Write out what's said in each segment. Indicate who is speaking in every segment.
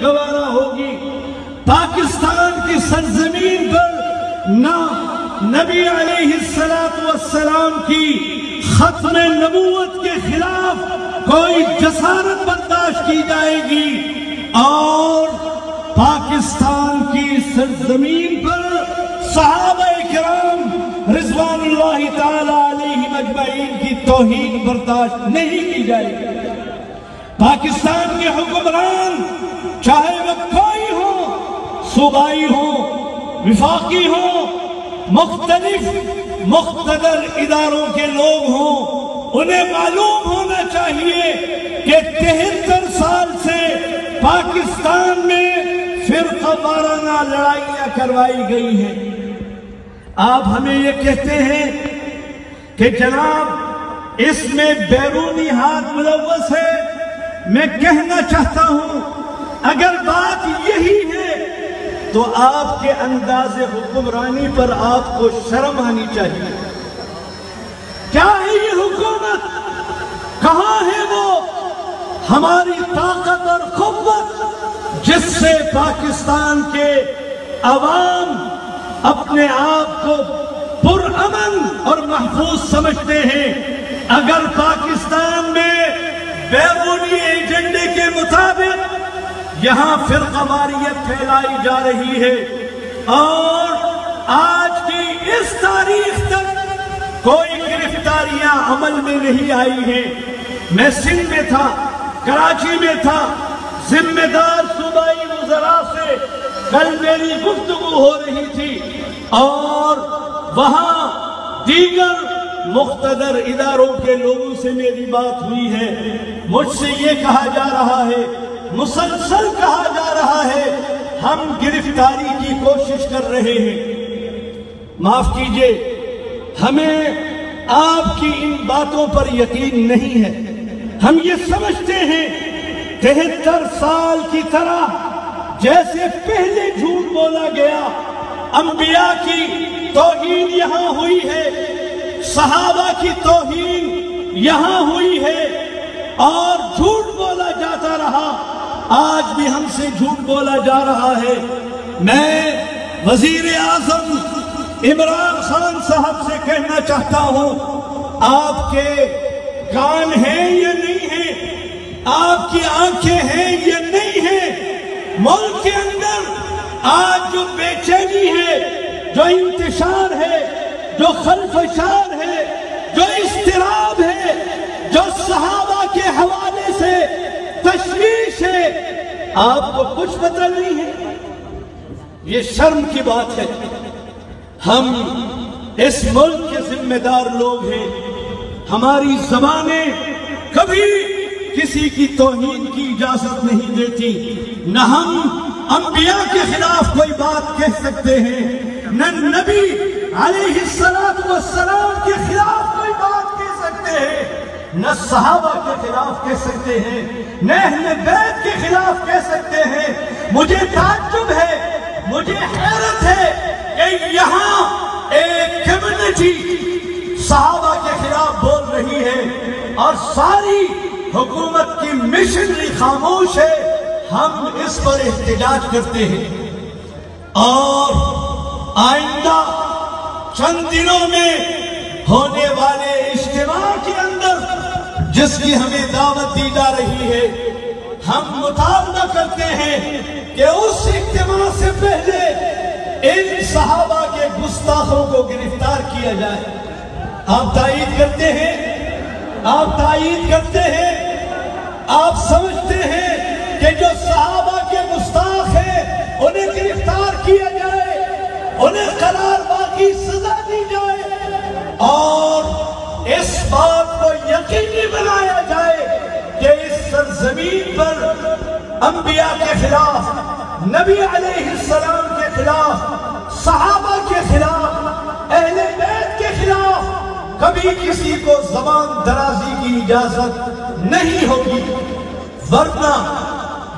Speaker 1: گوارا ہوگی۔ پاکستان کی سرزمین پر نہ نبی علیہ السلام کی ختم نبوت کے خلاف کوئی جسارت برداشت کی جائے گی، اور پاکستان کی سرزمین پر صحابہ کرام رضوان اللہ تعالی علیہم اجمعین کی توہین برداشت نہیں کی جائے گی۔ پاکستان کے حکمران چاہے وہ کوئی ہو، صوبائی ہو، وفاقی ہو، مختلف مقتدر اداروں کے لوگ ہوں، انہیں معلوم ہونا چاہیے کہ 73 سال سے پاکستان میں فرقہ وارانہ لڑائیاں کروائی گئی ہیں۔ آپ ہمیں یہ کہتے ہیں کہ جناب اس میں بیرونی ہاتھ ملوث ہے۔ میں کہنا چاہتا ہوں اگر بات یہی ہے تو آپ کے انداز حکمرانی پر آپ کو شرم آنی چاہیے۔ کیا ہے یہ حکومت؟ کہاں ہے وہ ہماری طاقت اور قوت جس سے پاکستان کے عوام اپنے آپ کو پرامن اور محفوظ سمجھتے ہیں؟ اگر پاکستان میں بیرونی ایجنڈے کے مطابق یہاں فرقہ واریت پھیلائی جا رہی ہے اور آج کی اس تاریخ تک کوئی گرفتاریاں عمل میں نہیں آئی ہیں۔ میں سندھ میں تھا، کراچی میں تھا، ذمہ دار صوبائی وزراء سے کل میری گفتگو ہو رہی تھی اور وہاں دیگر مقتدر اداروں کے لوگوں سے میری بات ہوئی ہے۔ مجھ سے یہ کہا جا رہا ہے، مسلسل کہا جا رہا ہے، ہم گرفتاری کی کوشش کر رہے ہیں۔ معاف کیجئے، ہمیں آپ کی ان باتوں پر یقین نہیں ہے۔ ہم یہ سمجھتے ہیں 73 سال کی طرح جیسے پہلے جھوٹ بولا گیا، انبیاء کی توہین یہاں ہوئی ہے، صحابہ کی توہین یہاں ہوئی ہے اور جھوٹ بولا جاتا رہا، آج بھی ہم سے جھوٹ بولا جا رہا ہے۔ میں وزیر اعظم عمران خان صاحب سے کہنا چاہتا ہوں، آپ کے کان ہیں یا نہیں ہیں؟ آپ کی آنکھیں ہیں یا نہیں ہیں؟ ملک کے اندر آج جو بے چینی ہے، جو انتشار ہے، جو خلفشار ہے، جو اضطراب ہے، جو صحابہ کے حوالے سے تشویش ہے، آپ کو کچھ پتہ نہیں ہے؟ یہ شرم کی بات ہے۔ ہم اس ملک کے ذمہ دار لوگ ہیں، ہماری زبانیں کبھی کسی کی توہین کی اجازت نہیں دیتی، نہ ہم انبیاء کے خلاف کوئی بات کہہ سکتے ہیں، نہ نبی علیہ السلام کے خلاف کوئی بات کہہ سکتے ہیں، نہ صحابہ کے خلاف کہہ سکتے ہیں، نہ اہل بیت کے خلاف کہہ سکتے ہیں۔ مجھے تعجب ہے، مجھے حیرت ہے کہ یہاں ایک کمیونٹی صحابہ کے خلاف بول رہی ہے اور ساری حکومت کی مشنری خاموش ہے۔ ہم اس پر احتجاج کرتے ہیں اور آئندہ چند دنوں میں ہونے والے اجتماع کے اندر جس کی ہمیں دعوت دی جا رہی ہے، ہم مطالبہ کرتے ہیں کہ اس اجتماع سے پہلے ان صحابہ کے گستاخوں کو گرفتار کیا جائے۔ آپ تائید کرتے ہیں؟ آپ تائید کرتے ہیں؟ آپ سمجھتے ہیں کہ جو صحابہ کے گستاخ ہیں انہیں گرفتار کیا جائے، انہیں قرار باقی سزا دی جائے اور اس بات کو یقینی بنایا جائے کہ اس سرزمین پر انبیاء کے خلاف، نبی علیہ السلام کے خلاف، صحابہ کے خلاف، اہل بیت کے خلاف کبھی کسی کو زبان درازی کی اجازت نہیں ہوگی، ورنہ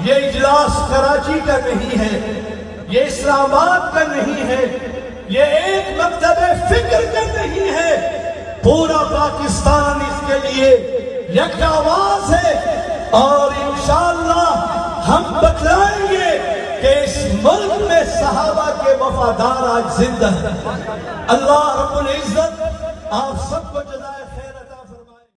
Speaker 1: یہ اجلاس کراچی کا نہیں ہے، یہ اسلام آباد کا نہیں ہے، یہ ایک مکتب فکر کا نہیں ہے، پورا پاکستان اس کے لیے یک آواز ہے اور انشاءاللہ ہم بتلائیں گے کہ اس ملک میں صحابہ کے وفادار آج زندہ ہیں۔ اللہ رب العزت آپ سب